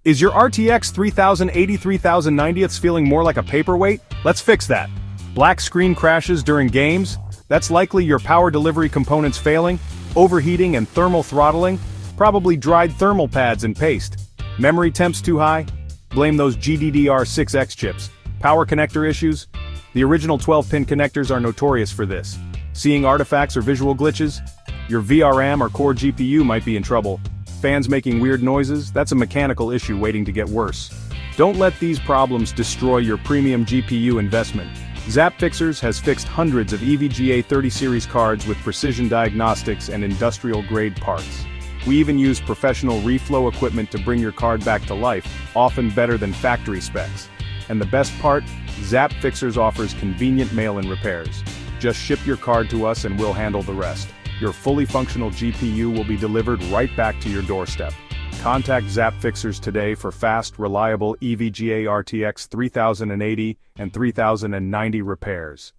Is your RTX 3080-3090 feeling more like a paperweight? Let's fix that. Black screen crashes during games? That's likely your power delivery components failing, overheating and thermal throttling, probably dried thermal pads and paste. Memory temps too high? Blame those GDDR6X chips. Power connector issues? The original 12-pin connectors are notorious for this. Seeing artifacts or visual glitches? Your VRAM or core GPU might be in trouble. Fans making weird noises? That's a mechanical issue waiting to get worse. Don't let these problems destroy your premium GPU investment. ZapFixers has fixed hundreds of EVGA 30 series cards with precision diagnostics and industrial-grade parts. We even use professional reflow equipment to bring your card back to life, often better than factory specs. And the best part? ZapFixers offers convenient mail-in repairs. Just ship your card to us and we'll handle the rest. Your fully functional GPU will be delivered right back to your doorstep. Contact ZapFixers today for fast, reliable EVGA RTX 3080 and 3090 repairs.